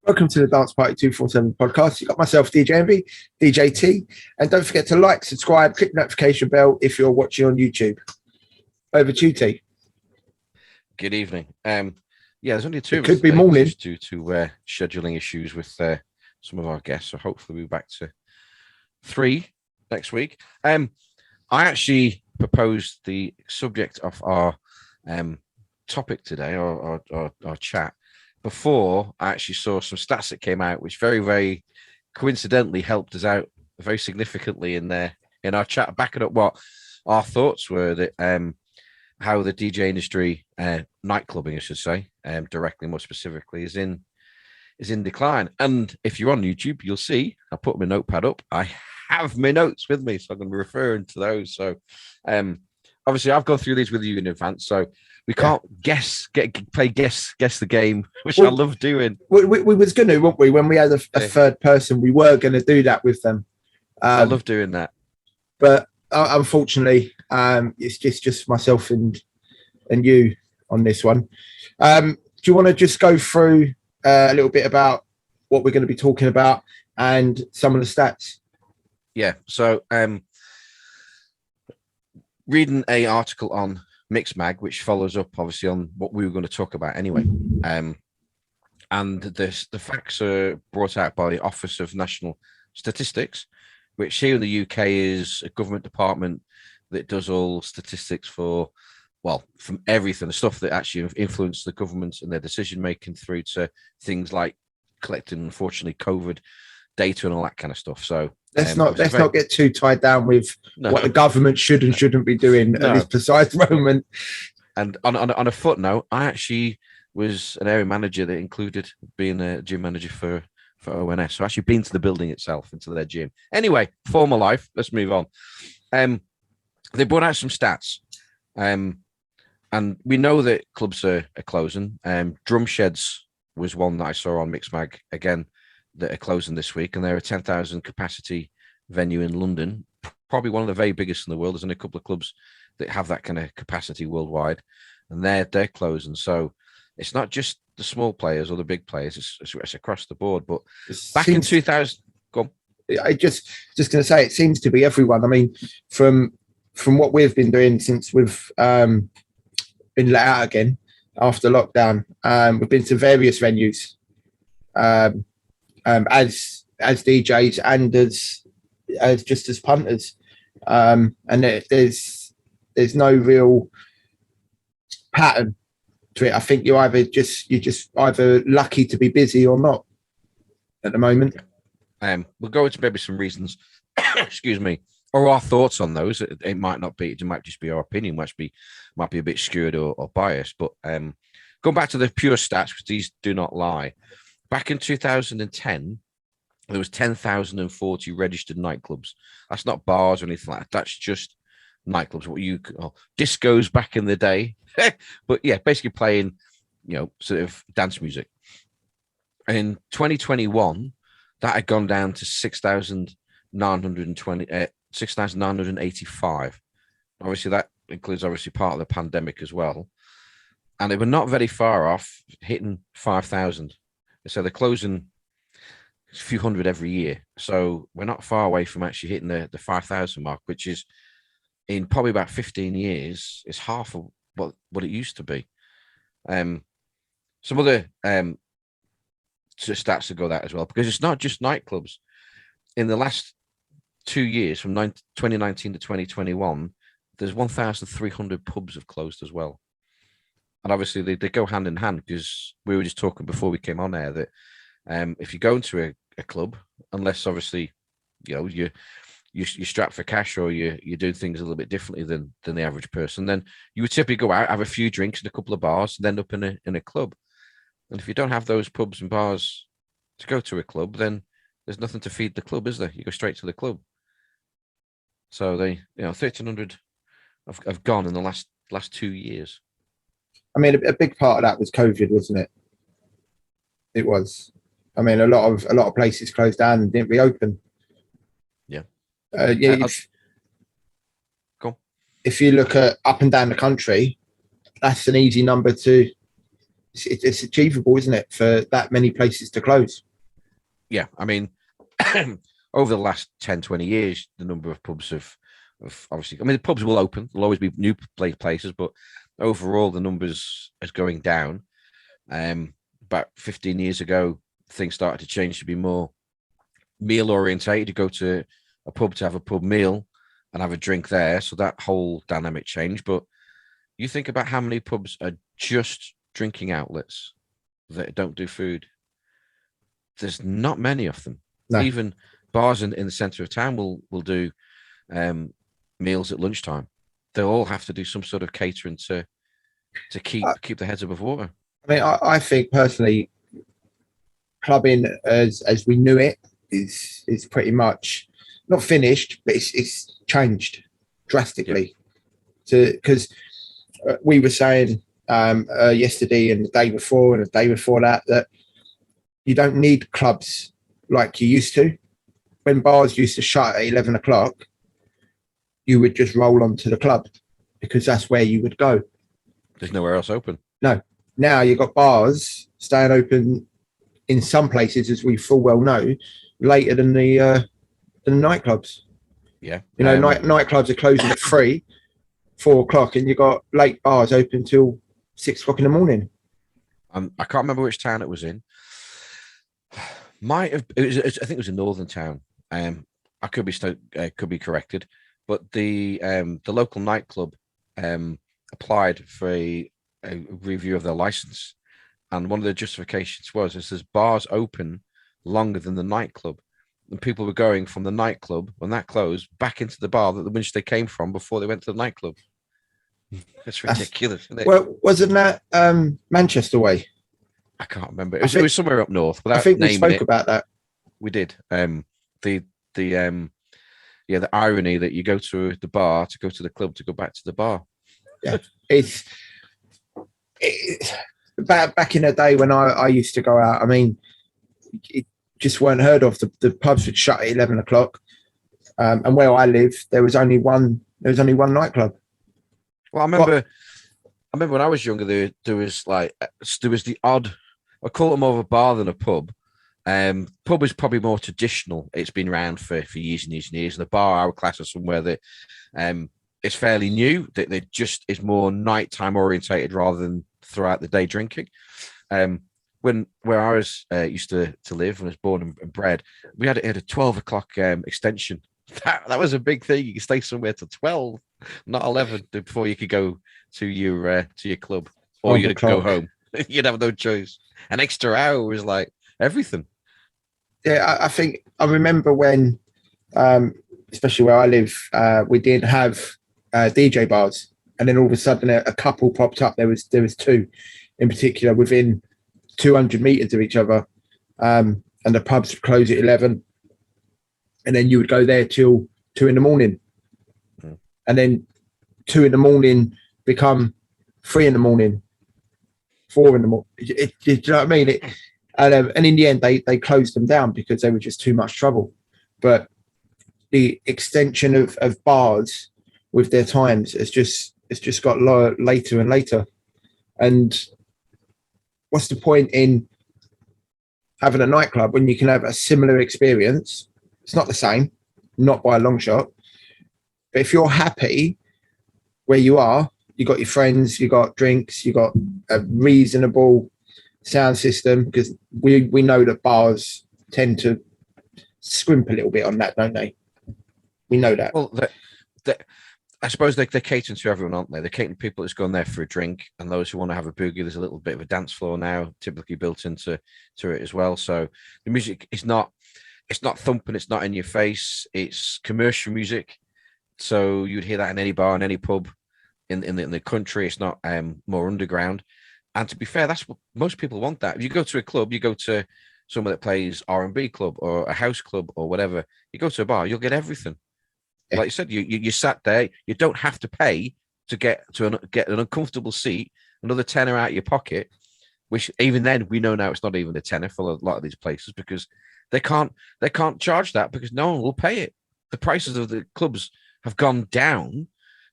Welcome to the Danceparty247 podcast. You got myself, DJ Envy, DJ T, and don't forget to like, subscribe, click the notification bell if you're watching on YouTube. Over to you, T. Good evening. There's only two It of could us be today morning. due to scheduling issues with some of our guests. So hopefully we'll be back to 3 next week. I actually proposed the subject of our topic today, or our chat, before I actually saw some stats that came out, which very, very coincidentally helped us out very significantly in our chat, backing up what our thoughts were that how the DJ industry, nightclubbing, I should say, directly, more specifically, is in decline. And if you're on YouTube, you'll see I put my notepad up. I have my notes with me, so I'm going to be referring to those. So, obviously, I've gone through these with you in advance, so we can't guess the game, which I love doing. We was going to, weren't we? When we had a third person, we were going to do that with them. I love doing that, but unfortunately, it's just myself and you on this one. Do you want to just go through a little bit about what we're going to be talking about and some of the stats? Yeah. So, reading an article on Mixmag, which follows up obviously on what we were going to talk about anyway. And the facts are brought out by the Office of National Statistics, which here in the UK is a government department that does all statistics from everything, the stuff that actually influence the government and their decision making, through to things like collecting, unfortunately, COVID data and all that kind of stuff. So let's not get too tied down with what the government should and shouldn't be doing at this precise moment. And on a footnote, I actually was an area manager that included being a gym manager for ONS. So actually been to the building itself, into their gym. Anyway, former life. Let's move on. They brought out some stats. And we know that clubs are closing. Drum Sheds was one that I saw on Mixmag again, that are closing this week, and they're a 10,000 capacity venue in London, probably one of the very biggest in the world. There's only a couple of clubs that have that kind of capacity worldwide, and they're closing. So it's not just the small players or the big players; it's across the board. But back in 2000, go on. I just going to say, it seems to be everyone. I mean, from what we've been doing since we've been let out again after lockdown, we've been to various venues. As DJs and as just as punters, and there's no real pattern to it. I think you're just either lucky to be busy or not at the moment. We'll go into maybe some reasons, excuse me, or our thoughts on those. It might not be. It might just be our opinion, might be a bit skewed or biased. But going back to the pure stats, because these do not lie. Back in 2010, there was 10,040 registered nightclubs. That's not bars or anything like that. That's just nightclubs, what you call discos back in the day. But yeah, basically playing, sort of dance music. In 2021, that had gone down to 6,985. Obviously, that includes part of the pandemic as well. And they were not very far off hitting 5,000. So they're closing a few hundred every year. So we're not far away from actually hitting the 5,000 mark, which is, in probably about 15 years, is half of what it used to be. Some other stats to go that as well, because it's not just nightclubs. In the last 2 years, from 2019 to 2021, there's 1,300 pubs have closed as well. And obviously they go hand in hand, because we were just talking before we came on air that if you go into a club, unless obviously you're strapped for cash or you're doing things a little bit differently than the average person, then you would typically go out, have a few drinks in a couple of bars, and end up in a club. And if you don't have those pubs and bars to go to a club, then there's nothing to feed the club, is there? You go straight to the club. So 1,300 have gone in the last 2 years. I mean, a big part of that was COVID, wasn't it? It was. I mean, a lot of places closed down and didn't reopen. Yeah. Cool. If you look at up and down the country, that's an easy number to it's achievable, isn't it, for that many places to close? Yeah, I mean, over the last 10, 20 years, the number of pubs have obviously, I mean, the pubs will open. There'll always be new places, but overall, the numbers is going down. About 15 years ago, things started to change to be more meal orientated. You go to a pub to have a pub meal and have a drink there. So that whole dynamic changed. But you think about how many pubs are just drinking outlets that don't do food. There's not many of them. No. Even bars in the center of town will do meals at lunchtime. They'll all have to do some sort of catering to keep their heads above water. I mean, I think personally, clubbing as we knew it is pretty much not finished, but it's changed drastically. Because we were saying yesterday and the day before and the day before that you don't need clubs like you used to. When bars used to shut at 11 o'clock, you would just roll onto the club because that's where you would go. There's nowhere else open. No. Now you've got bars staying open in some places, as we full well know, later than the nightclubs. Yeah. You know, nightclubs are closing at 3, 4 o'clock, and you've got late bars open till 6 o'clock in the morning. I can't remember which town it was in. I think it was a northern town. I could be corrected, but the local nightclub applied for a review of their license, and one of the justifications was it says bars open longer than the nightclub, and people were going from the nightclub when that closed back into the bar that which they came from before they went to the nightclub. It's ridiculous, isn't it? Well, wasn't that Manchester way? I can't remember. It was somewhere up north. I think we spoke about that. We did. The irony that you go to the bar to go to the club to go back to the bar. Yeah, it's back in the day when I used to go out. I mean, it just weren't heard of. The pubs would shut at 11 o'clock, and where I live, there was only one nightclub. Well, I remember when I was younger, there was the odd. I call it more of a bar than a pub. Pub is probably more traditional. It's been around for years and years and years. And the bar, I would class as somewhere that is fairly new. That they just is more nighttime orientated rather than throughout the day drinking. Where I was used to live when I was born and bred, we had a 12 o'clock extension. That was a big thing. You could stay somewhere till 12, not 11, before you could go to your club or you'd go home. You'd have no choice. An extra hour was like everything. Yeah, I think I remember when, especially where I live, we didn't have DJ bars, and then all of a sudden a couple popped up. There was 2 in particular within 200 meters of each other, and the pubs would close at 11, and then you would go there till 2 in the morning, and then 2 in the morning become 3 in the morning, 4 in the morning. Do you know what I mean? And in the end, they closed them down because they were just too much trouble. But the extension of bars with their times it's just got later and later. And what's the point in having a nightclub when you can have a similar experience? It's not the same, not by a long shot. But if you're happy where you are, you got your friends, you got drinks, you got a reasonable sound system, because we know that bars tend to scrimp a little bit on that, don't they? We know that. Well, I suppose they're catering to everyone, aren't they? They're catering to people that's gone there for a drink, and those who want to have a boogie. There's a little bit of a dance floor now, typically built into it as well. So the music is not thumping, it's not in your face. It's commercial music, so you'd hear that in any bar, in any pub in the country. It's not more underground. And to be fair, that's what most people want. That if you go to a club, you go to someone that plays R&B club or a house club or whatever. You go to a bar, you'll get everything. Yeah. Like you said, you sat there. You don't have to pay to get an uncomfortable seat, another tenner out of your pocket. Which even then we know now it's not even a tenner for a lot of these places, because they can't charge that because no one will pay it. The prices of the clubs have gone down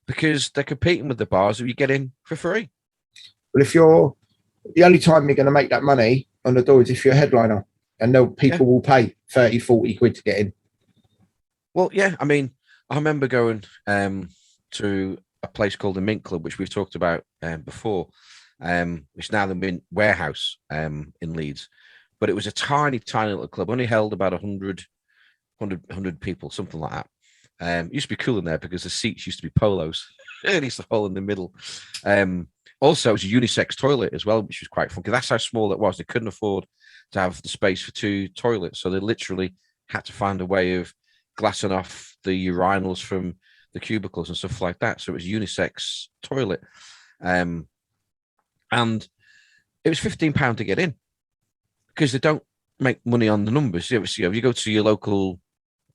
because they're competing with the bars that you get in for free. But if you're the only time you're going to make that money on the door is if you're a headliner, and people will pay 30, 40 quid to get in. Well, yeah, I mean, I remember going to a place called the Mint Club, which we've talked about before, which is now the Mint Warehouse in Leeds. But it was a tiny, tiny little club, only held about 100 people, something like that. It used to be cool in there because the seats used to be polos. It used to hole in the middle. Also, it was a unisex toilet as well, which was quite funky. That's how small it was. They couldn't afford to have the space for 2 toilets. So they literally had to find a way of glassing off the urinals from the cubicles and stuff like that. So it was a unisex toilet. And it was £15 to get in because they don't make money on the numbers. If you go to your local,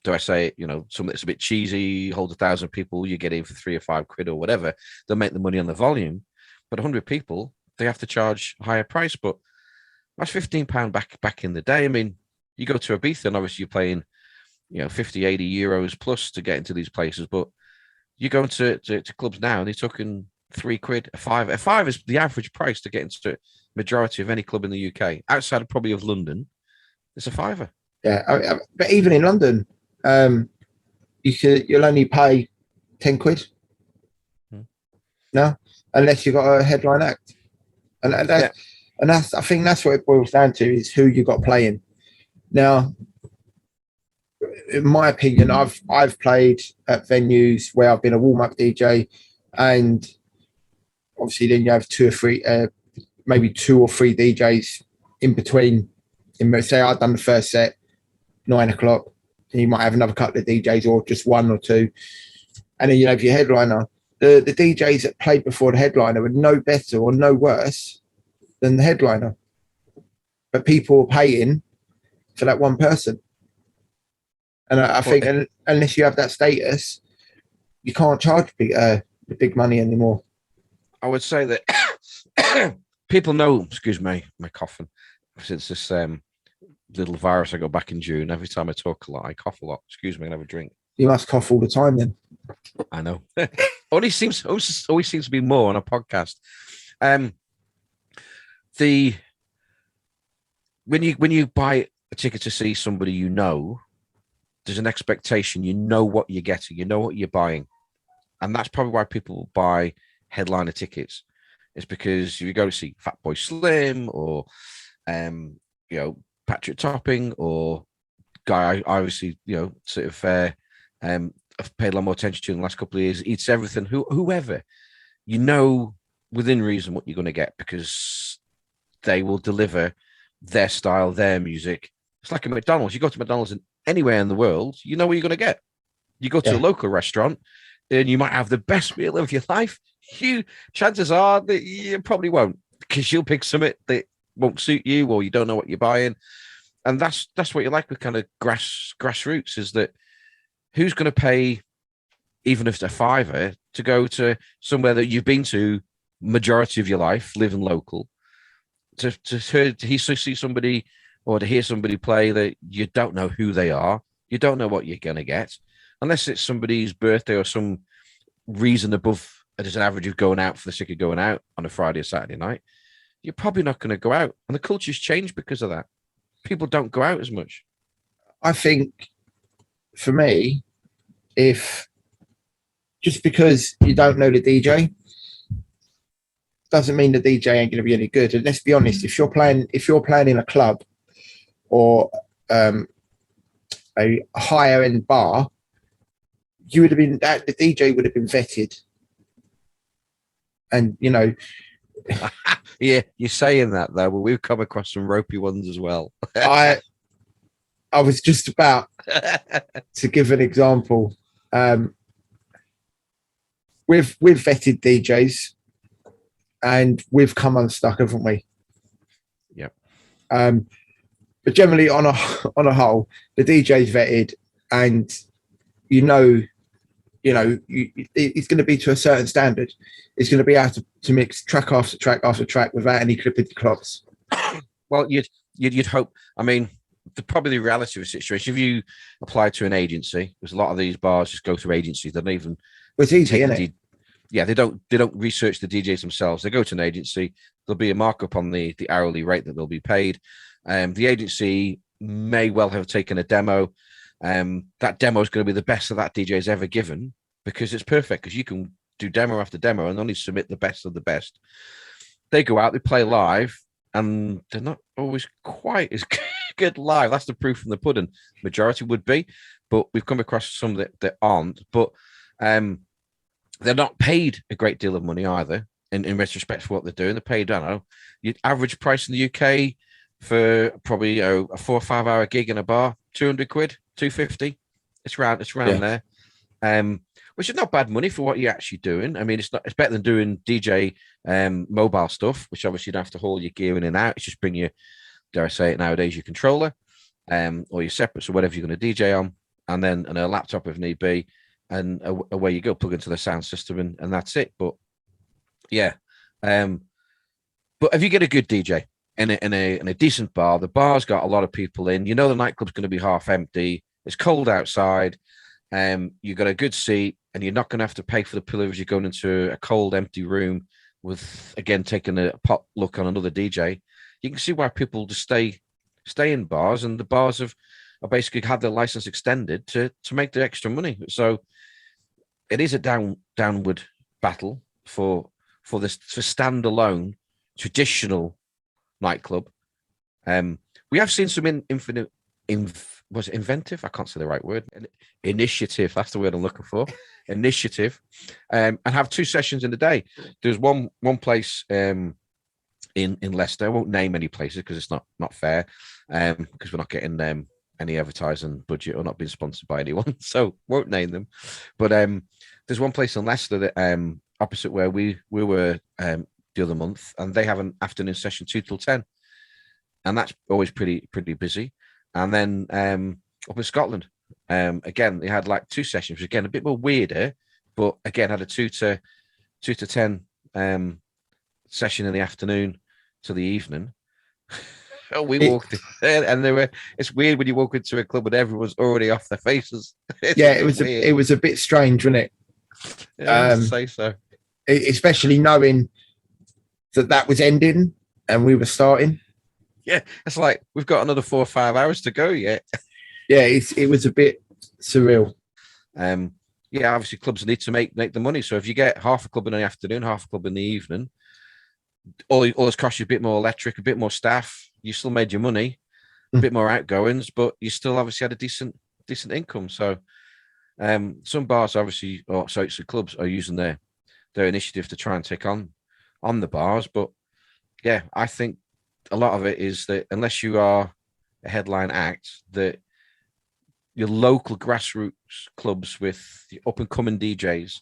do I say, something that's a bit cheesy, hold 1,000 people, you get in for 3 or 5 quid or whatever. They'll make the money on the volume. But 100 people, they have to charge a higher price. But that's £15 back in the day. I mean, you go to Ibiza and obviously you're paying, 50, 80 euros plus to get into these places. But you go into clubs now and they're talking 3 quid, a five. A five is the average price to get into majority of any club in the UK. Outside of probably of London, it's a fiver. Yeah, but even in London, you'll only pay 10 quid. No, unless you've got a headline act, and that's I think that's what it boils down to, is who you got playing. Now, in my opinion, I've played at venues where I've been a warm up DJ, and obviously then you have 2 or 3, maybe 2 or 3 DJs in between. Say I've done the first set, 9 o'clock, and you might have another couple of DJs or just 1 or 2, and then you have your headliner. The DJs that played before the headliner were no better or no worse than the headliner, but people were paying for that one person. And I think unless you have that status, you can't charge the big money anymore. I would say that people know, excuse me, my coughing, since this little virus I got back in June. Every time I talk a lot, I cough a lot. Excuse me, and have a drink. You must cough all the time then. I know. always seems to be more on a podcast. When you buy a ticket to see somebody, there's an expectation. You know what you're getting. You know what you're buying, and that's probably why people buy headliner tickets. It's because if you go to see Fatboy Slim or Patrick Topping or guy I obviously sort of I've paid a lot more attention to in the last couple of years. Eats Everything, whoever, within reason what you're going to get, because they will deliver their style, their music. It's like a McDonald's. You go to McDonald's anywhere in the world, you know what you're going to get. You go to a local restaurant and you might have the best meal of your life. Chances are that you probably won't, because you'll pick something that won't suit you, or you don't know what you're buying. And that's what you like with kind of grassroots, is that who's going to pay, even if it's a fiver, to go to somewhere that you've been to majority of your life, living local, to see somebody or to hear somebody play that you don't know who they are, you don't know what you're going to get, unless it's somebody's birthday or some reason above as an average of going out for the sake of going out on a Friday or Saturday night. You're probably not going to go out, and the culture's changed because of that. People don't go out as much. I think, for me, if just because you don't know the DJ doesn't mean the DJ ain't going to be any good. And let's be honest, if you're playing in a club or a higher end bar, the DJ would have been vetted. And yeah, you're saying that though, but we've come across some ropey ones as well. I was just about to give an example. We've vetted DJs, and we've come unstuck, haven't we? Yep. But generally, on a whole, the DJ's vetted, and it's going to be to a certain standard. It's going to be able to mix track after track after track without any clippity clops. Well, you'd hope. I mean, probably the reality of the situation, if you apply to an agency, because a lot of these bars just go through agencies, they don't even. Well, it's easy, isn't it? yeah, they don't research the DJs themselves. They go to an agency. There'll be a markup on the hourly rate that they'll be paid. The agency may well have taken a demo. That demo is going to be the best that DJ has ever given because it's perfect. Because you can do demo after demo and only submit the best of the best. They go out, they play live, and they're not always quite as good live. That's the proof from the pudding. Majority would be, but we've come across some that aren't. But they're not paid a great deal of money either. In retrospect for what they're doing, they're paid, I don't know, your average price in the UK for probably a 4 or 5 hour gig in a bar, 200 quid, 250. It's around there. Which is not bad money for what you're actually doing. I mean, it's better than doing DJ mobile stuff, which obviously you don't have to haul your gear in and out. It's just bring your, dare I say it nowadays, your controller or your separates or whatever you're going to DJ on, and then a laptop if need be, and away you go, plug into the sound system, and that's it. But yeah, but if you get a good DJ in a decent bar, the bar's got a lot of people in. You know the nightclub's going to be half empty. It's cold outside. You got a good seat, and you're not going to have to pay for the pillow as you're going into a cold, empty room with, again, taking a pot look on another DJ. You can see why people just stay in bars, and the bars have basically had their license extended to make the extra money. So it is a downward battle for standalone traditional nightclub. We have seen some was it inventive? I can't say the right word. Initiative. That's the word I'm looking for. Initiative. And have 2 sessions in the day. There's one place in Leicester. I won't name any places because it's not fair. Because we're not getting any advertising budget or not being sponsored by anyone. So won't name them. But there's one place in Leicester that opposite where we were the other month, and they have an afternoon session 2 till 10. And that's always pretty busy. And then up in Scotland, again, they had like 2 sessions, which again a bit more weirder, but again had a 2 to 10 session in the afternoon to the evening. We walked in, and it's weird when you walk into a club and everyone's already off their faces. It was a bit strange, wasn't it? Yeah, say so. Especially knowing that was ending and we were starting. Yeah, it's like we've got another 4 or 5 hours to go yet. Yeah, it was a bit surreal. Yeah, obviously clubs need to make the money. So if you get half a club in the afternoon, half a club in the evening, all this costs you a bit more electric, a bit more staff. You still made your money, a bit more outgoings, but you still obviously had a decent income. So some bars obviously, so clubs are using their initiative to try and take on the bars. But yeah, I think a lot of it is that unless you are a headline act, that your local grassroots clubs with the up and coming DJs,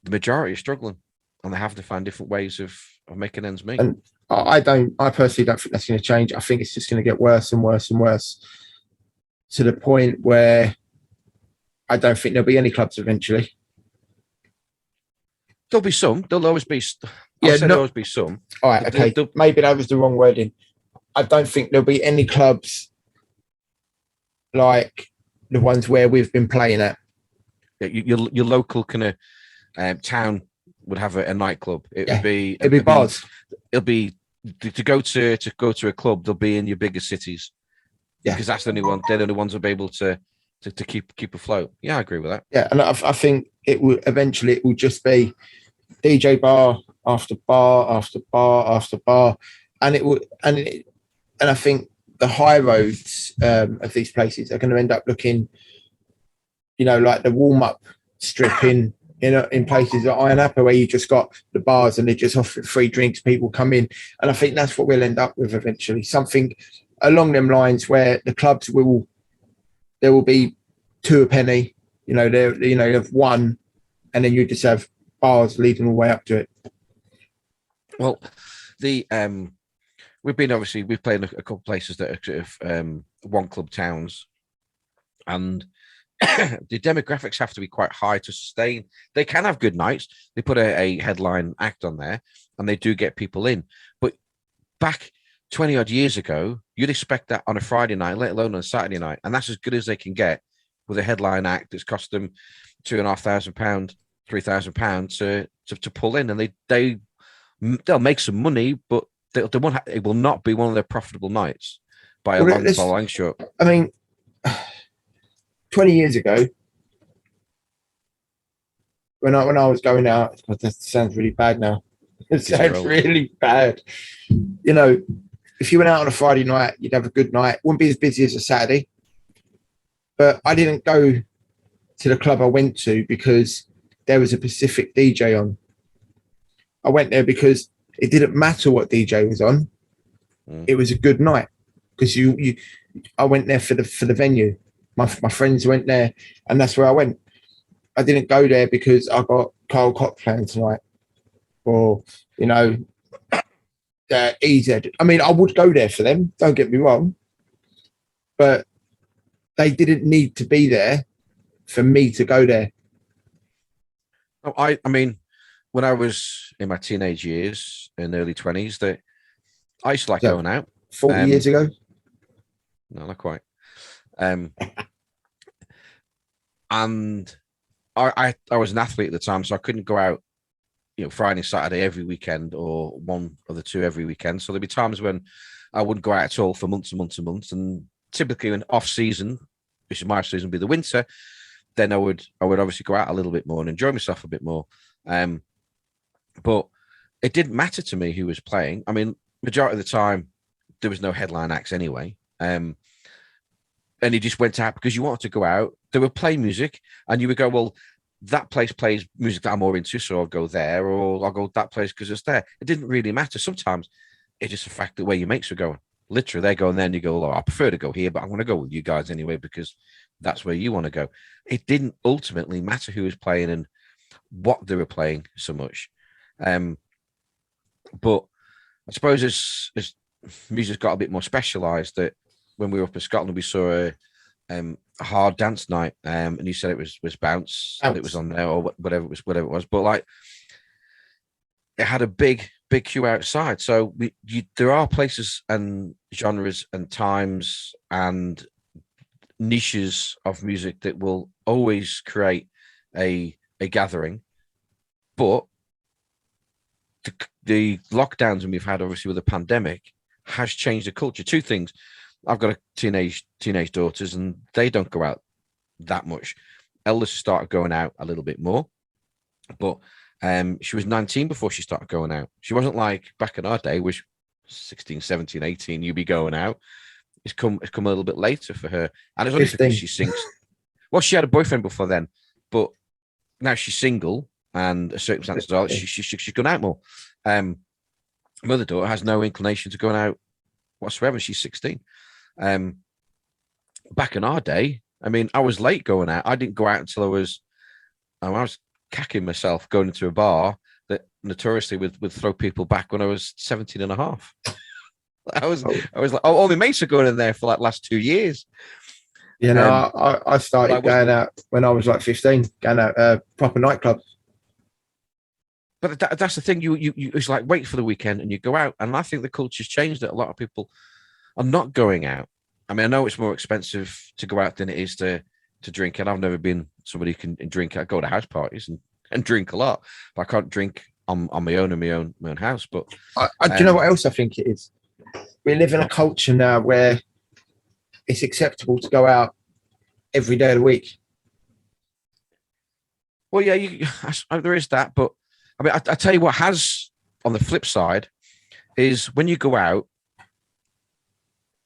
the majority are struggling, and they have to find different ways of making ends meet. And I personally don't think that's going to change. I think it's just going to get worse and worse and worse to the point where I don't think there'll be any clubs eventually. There'll be some. There'll always be. There'll always be some. All right, okay. Maybe that was the wrong wording. I don't think there'll be any clubs like the ones where we've been playing at. Yeah, your local kind of town would have a nightclub. It'd be bars. It'll be to go to a club. They'll be in your bigger cities. Yeah, because that's the only one. They're the only ones that'll be able to keep afloat. Yeah, I agree with that. Yeah, and I think it will eventually. It will just be DJ bar after bar after bar after bar, and it will. And I think the high roads of these places are going to end up looking, like the warm up strip in places like Iron Apple, where you just got the bars and they just offer free drinks. People come in, and I think that's what we'll end up with eventually. Something along them lines where the clubs there will be 2 a penny. You have one, and then you just have bars leading all the way up to it. Well, we've played a couple of places that are sort of one club towns, and the demographics have to be quite high to sustain. They can have good nights. They put a headline act on there, and they do get people in. But back 20 odd years ago, you'd expect that on a Friday night, let alone on a Saturday night, and that's as good as they can get with a headline act that's cost them £2,500 £3,000 to pull in, and they'll make some money, but it will not be one of their profitable nights by a long shot. I mean, 20 years ago, when I was going out, that sounds really bad now. It sounds really bad. You know, if you went out on a Friday night, you'd have a good night. Wouldn't be as busy as a Saturday. But I didn't go to the club I went to because there was a Pacific DJ on. I went there because it didn't matter what DJ was on. It was a good night because I went there for the venue. My friends went there, and that's where I went. I didn't go there because I got Carl Cox playing tonight, or EZ. I mean, I would go there for them. Don't get me wrong, but they didn't need to be there for me to go there. I mean, when I was in my teenage years and early 20s, that I used to like going out. 40 years ago? No, not quite. And I was an athlete at the time, so I couldn't go out, Friday, Saturday every weekend, or one of the two every weekend. So there'd be times when I wouldn't go out at all for months and months and months. And typically in off season, which is my season, would be the winter, then I would obviously go out a little bit more and enjoy myself a bit more. But it didn't matter to me who was playing. I mean, majority of the time, there was no headline acts anyway. And you just went out because you wanted to go out. They would play music, and you would go, well, that place plays music that I'm more into, so I'll go there, or I'll go that place because it's there. It didn't really matter. Sometimes it's just the fact that where your mates were going. Literally, they're going there, and you go, oh, I prefer to go here, but I'm going to go with you guys anyway because that's where you want to go. It didn't ultimately matter who was playing and what they were playing so much. But I suppose as music got a bit more specialised, that when we were up in Scotland, we saw a hard dance night, and you said it was bounce. That it was on there, or whatever it was. But like, it had a big queue outside. So there are places and genres and times and niches of music that will always create a gathering. But the lockdowns, and we've had obviously with the pandemic, has changed the culture. Two things. I've got teenage daughters, and they don't go out that much. Eldest started going out a little bit more, but she was 19 before she started going out. She wasn't like back in our day, which 16, 17, 18, you'd be going out. It's come a little bit later for her, and it's only because she sings. Well, she had a boyfriend before then, but now she's single, and circumstances are she's gone out more. My other daughter has no inclination to going out whatsoever. She's 16. Back in our day, I mean, I was late going out. I didn't go out until I was cacking myself going into a bar that notoriously would throw people back when I was 17 and a half. I was like, oh, all my mates are going in there for like last 2 years. I started going out when I was like 15, going out proper nightclubs. But that's the thing. You it's like wait for the weekend and you go out. And I think the culture's changed, that a lot of people are not going out. I mean, I know it's more expensive to go out than it is to drink. And I've never been somebody who can drink. I go to house parties and drink a lot, but I can't drink on my own in my own house. But do you know what else I think it is? We live in a culture now where it's acceptable to go out every day of the week. Well, yeah, there is that. But I mean, I tell you what has, on the flip side, is when you go out,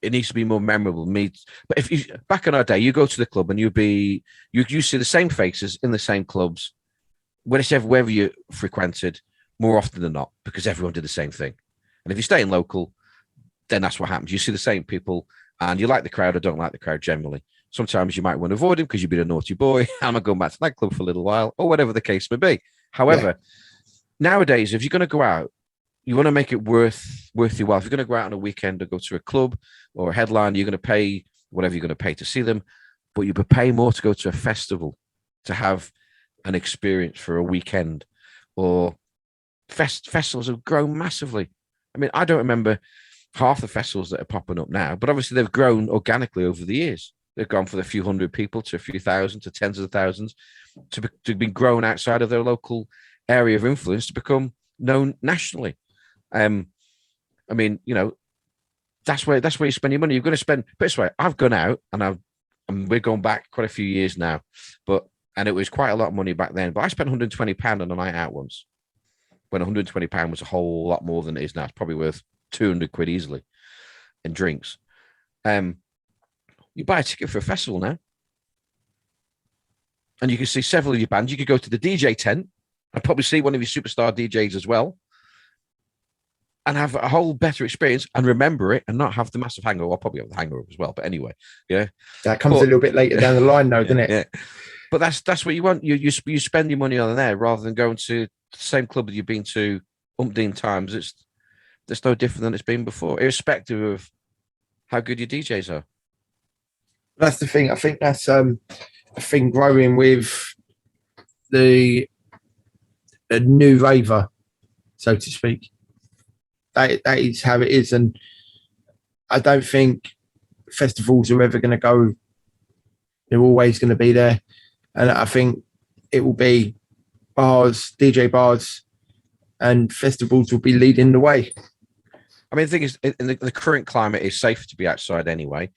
it needs to be more memorable. But if you back in our day, you go to the club and you see the same faces in the same clubs, wherever you frequented, more often than not, because everyone did the same thing. And if you stay in local, then that's what happens. You see the same people, and you like the crowd or don't like the crowd generally. Sometimes you might want to avoid them because you've been a naughty boy. I'm not going back to that club for a little while, or whatever the case may be. However, nowadays, if you're going to go out, you want to make it worth your while. If you're going to go out on a weekend or go to a club or a headline, you're going to pay whatever you're going to pay to see them, but you would pay more to go to a festival, to have an experience for a weekend. Or festivals have grown massively. I mean, I don't remember half the festivals that are popping up now, but obviously they've grown organically over the years. They've gone from a few hundred people to a few thousand to tens of thousands to be grown outside of their local area of influence to become known nationally. I mean, that's where you spend your money. You're going to spend. But this way, I've gone out and we're going back quite a few years now, and it was quite a lot of money back then. But I spent £120 on a night out once, when £120 was a whole lot more than it is now. It's probably worth £200 easily in drinks. You buy a ticket for a festival now, and you can see several of your bands. You could go to the DJ tent and probably see one of your superstar DJs as well, and have a whole better experience and remember it and not have the massive hangover. I'll probably have the hangover as well, but anyway, yeah. That comes a little bit later down the line, though, doesn't it? Yeah. But that's what you want. You spend your money on there rather than going to the same club that you've been to umpteen times. It's no different than it's been before, irrespective of how good your DJs are. That's the thing. I think that's a thing growing with the new raver, so to speak. That is how it is, and I don't think festivals are ever going to go. They're always going to be there, and I think it will be bars, DJ bars, and festivals will be leading the way. I mean, the thing is, in the current climate, it's safe to be outside anyway.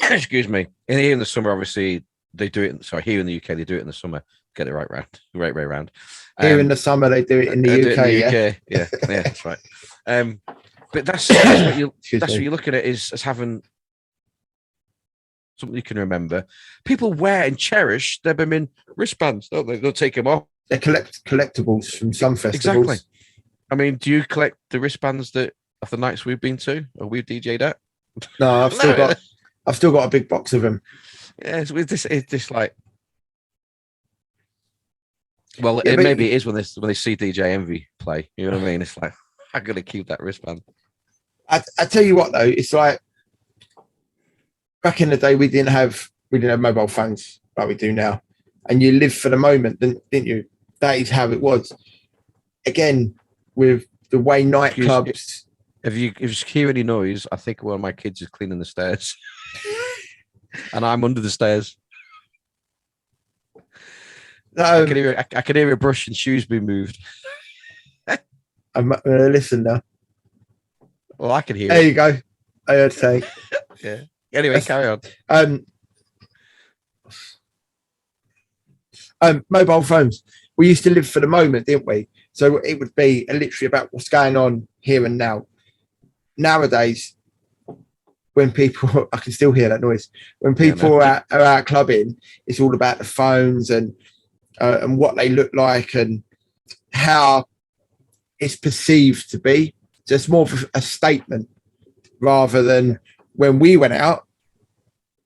Excuse me. And here in the summer, obviously, they do it. Sorry, here in the UK, they do it in the summer. Get it right way around. Here in the summer, they do it in the UK. Yeah, that's right. But that's what you look at it as having something you can remember. People wear and cherish their blooming wristbands, don't they? They'll take them off. They collect collectibles from some festivals. Exactly. I mean, do you collect the wristbands of the nights we've been to or we've DJ'd at? No, I've still got a big box of them. Yeah, it's just like. Well, maybe it is when they see DJ Envy play. You know what I mean? It's like, I'm going to keep that wristband. I tell you what, though, it's like back in the day, we didn't have mobile phones like we do now. And you live for the moment, didn't you? That is how it was. Again, with the way nightclubs. If you hear any noise, I think one of my kids is cleaning the stairs. And I'm under the stairs. I can hear a brush and shoes being moved. I'm going to listen now. Well, I can hear There you go. I heard say. Yeah. Anyway, carry on. Mobile phones. We used to live for the moment, didn't we? So it would be literally about what's going on here and now. Nowadays, when people, I can still hear that noise. When people are out clubbing, it's all about the phones and what they look like and how it's perceived to be. So it's more of a statement rather than when we went out,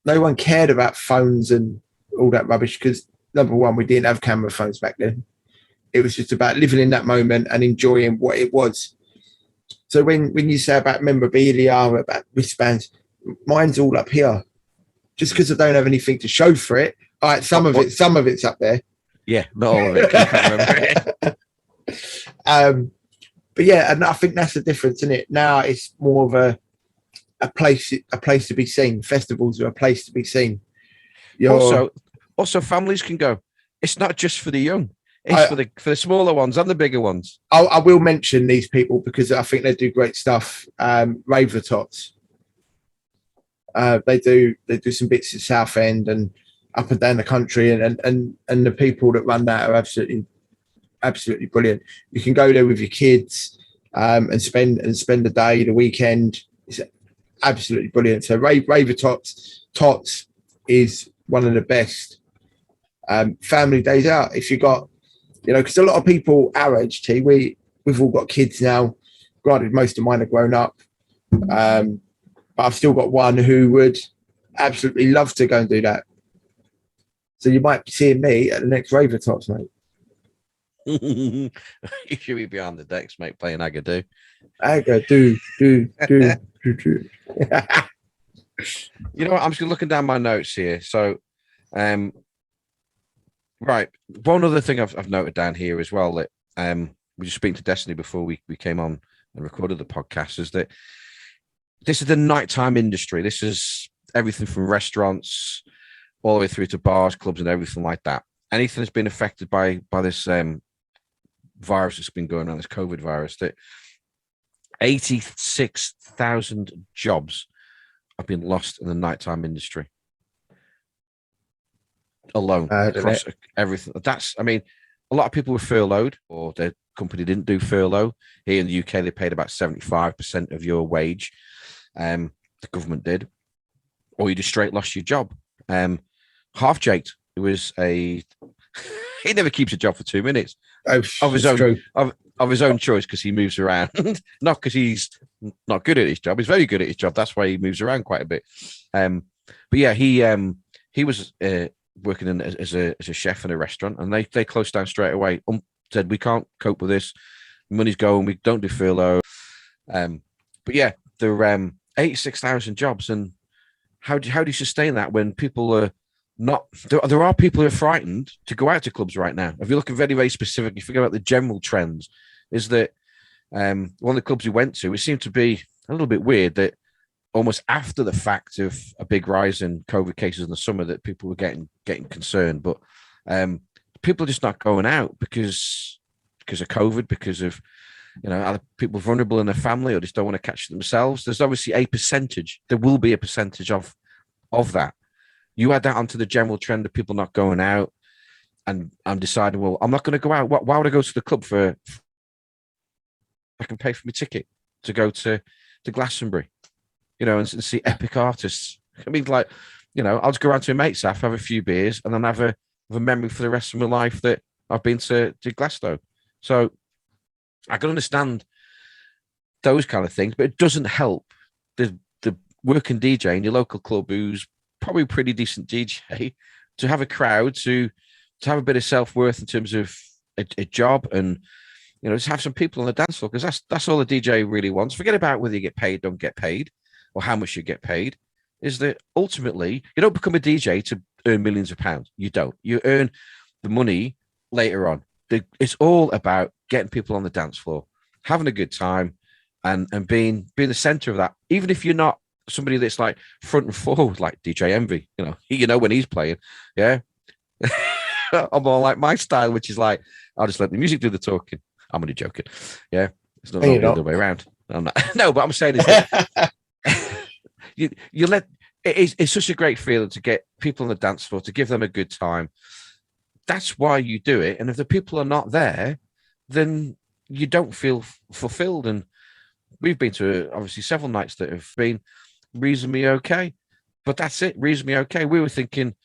no one cared about phones and all that rubbish because, number one, we didn't have camera phones back then. It was just about living in that moment and enjoying what it was. So when you say about memorabilia, about wristbands, mine's all up here. Just because I don't have anything to show for it. All right, some of it's up there. Yeah, not all of it. I can't remember. But yeah, and I think that's the difference, isn't it? Now it's more of a place to be seen. Festivals are a place to be seen. Also, families can go. It's not just for the young. It's for the smaller ones and the bigger ones. I will mention these people because I think they do great stuff. Raver Tots. They do some bits at Southend and up and down the country, and the people that run that are absolutely brilliant. You can go there with your kids and spend the day, the weekend. It's absolutely brilliant. So Raver Tots is one of the best family days out. If you got, because a lot of people our age, we've all got kids now. Granted, most of mine are grown up, but I've still got one who would absolutely love to go and do that. So you might be seeing me at the next Raver Tots, mate. You should be behind the decks, mate, playing Agadoo. Agadoo, do. You know what? I'm just looking down my notes here. So, right. One other thing I've noted down here as well that we just speaking to Destiny before we came on and recorded the podcast is that this is the nighttime industry. This is everything from restaurants all the way through to bars, clubs, and everything like that. Anything that's been affected by this virus that's been going on, this COVID virus, that 86,000 jobs have been lost in the nighttime industry alone across everything. That's, I mean, a lot of people were furloughed, or their company didn't do furlough. Here in the UK, they paid about 75% of your wage. The government did, or you just straight lost your job. Half Jake, who was he never keeps a job for 2 minutes of his own choice, because he moves around, not because he's not good at his job. He's very good at his job. That's why he moves around quite a bit. But yeah, he was working as a chef in a restaurant, and they closed down straight away. Said, we can't cope with this. Money's going. We don't do furlough. But yeah, there are 86,000 jobs, and how do you sustain that when people are not? There are people who are frightened to go out to clubs right now. If you look at very, very specific, you forget about the general trends. Is that one of the clubs we went to? It seemed to be a little bit weird that almost after the fact of a big rise in COVID cases in the summer, that people were getting concerned, but people are just not going out because of COVID, because of, you know, other people vulnerable in their family or just don't want to catch it themselves. There's obviously a percentage. There will be a percentage of that. You add that onto the general trend of people not going out, and I'm deciding, well, I'm not going to go out. Why would I go to the club for? I can pay for my ticket to go to Glastonbury, you know, and see epic artists. I mean, like, you know, I'll just go around to a mate's house, have a few beers, and then have a memory for the rest of my life that I've been to Glasgow. So I can understand those kind of things, but it doesn't help the working DJ in your local club, who's probably a pretty decent DJ, to have a crowd, to have a bit of self-worth in terms of a job, and, you know, just have some people on the dance floor, because that's all the DJ really wants. Forget about whether you get paid, don't get paid, or how much you get paid. Is that ultimately you don't become a DJ to earn millions of pounds. You don't. You earn the money later on. It's all about getting people on the dance floor, having a good time, and being the center of that. Even if you're not somebody that's like front and forward, like DJ Envy, you know when he's playing, yeah. I'm more like my style, which is like, I'll just let the music do the talking. I'm only joking, yeah. It's not the other way around. I'm not. No, but I'm saying is that you let. It's such a great feeling to get people on the dance floor, to give them a good time. That's why you do it. And if the people are not there, then you don't feel fulfilled. And we've been to obviously several nights that have been reasonably okay, but that's it, reasonably okay. We were thinking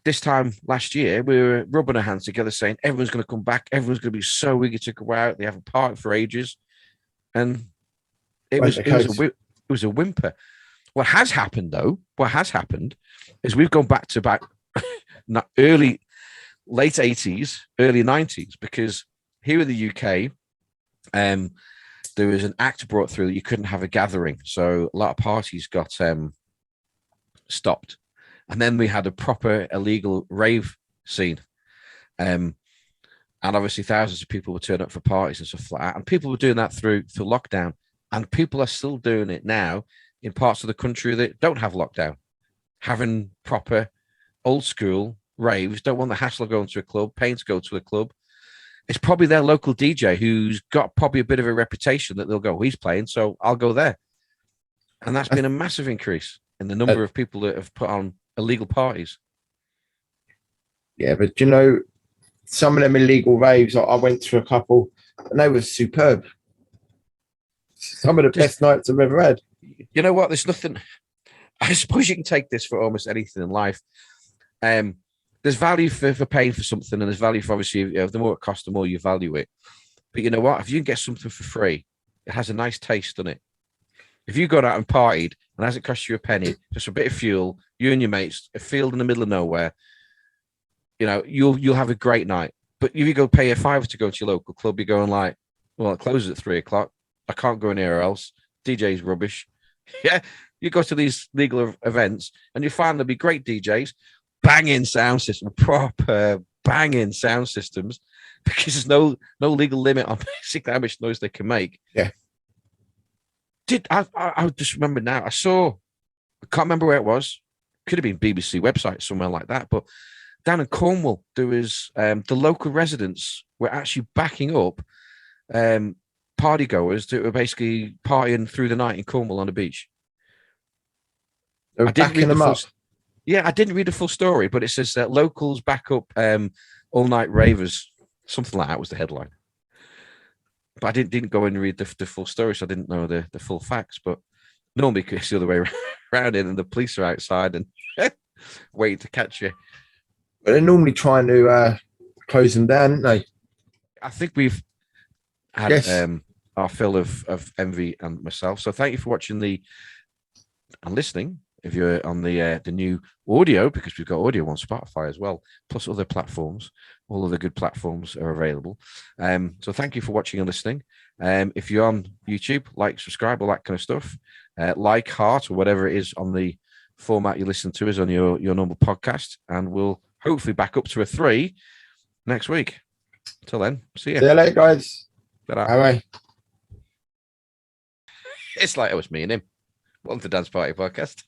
this time last year, we were rubbing our hands together saying everyone's going to come back, everyone's going to be so eager to go out, they haven't parked for ages, and it was a whimper. What has happened is we've gone back to about late 80s, early 90s, because here in the UK, there was an act brought through that you couldn't have a gathering. So a lot of parties got stopped. And then we had a proper illegal rave scene. And obviously thousands of people were turning up for parties and stuff like that. And people were doing that through lockdown. And people are still doing it now in parts of the country that don't have lockdown, having proper old school raves, don't want the hassle of going to a club, paying to go to a club. It's probably their local DJ who's got probably a bit of a reputation that they'll go, he's playing, so I'll go there. And that's been a massive increase in the number of people that have put on illegal parties. Yeah, but some of them illegal raves, I went to a couple and they were superb. Some of the best nights I've ever had. You know what? There's nothing. I suppose you can take this for almost anything in life. There's value for paying for something, and there's value for, obviously, the more it costs, the more you value it. But you know what? If you can get something for free, it has a nice taste, doesn't it? If you got out and partied and hasn't cost you a penny, just a bit of fuel, you and your mates, a field in the middle of nowhere, you'll have a great night. But if you go pay a £5 to go to your local club, you're going like, well, it closes at 3:00. I can't go anywhere else. DJ's rubbish. Yeah, you go to these legal events and you find there'll be great DJs, banging sound system, proper banging sound systems, because there's no legal limit on basically how much noise they can make. Yeah. I just remember now, I saw I can't remember where it was. Could have been BBC website, somewhere like that. But down in Cornwall, there was the local residents were actually backing up party goers that were basically partying through the night in Cornwall on the beach. They're I didn't read backing them up. I didn't read the full story, but it says that locals back up all night ravers, something like that was the headline. But I didn't go in and read the full story, so I didn't know the full facts. But normally it's the other way around it, and the police are outside and waiting to catch you. But they're normally trying to close them down, aren't they? I think we've had our fill of envy and myself. So thank you for watching and listening. If you're on the new audio, because we've got audio on Spotify as well, plus other platforms, all of the good platforms are available. So thank you for watching and listening. If you're on YouTube, like, subscribe, all that kind of stuff. Like, heart, or whatever it is on the format you listen to is on your normal podcast, and we'll hopefully back up to a 3 next week. Till then, see you. See you later, guys. Bye. It's like it was me and him. Welcome to Dance Party Podcast.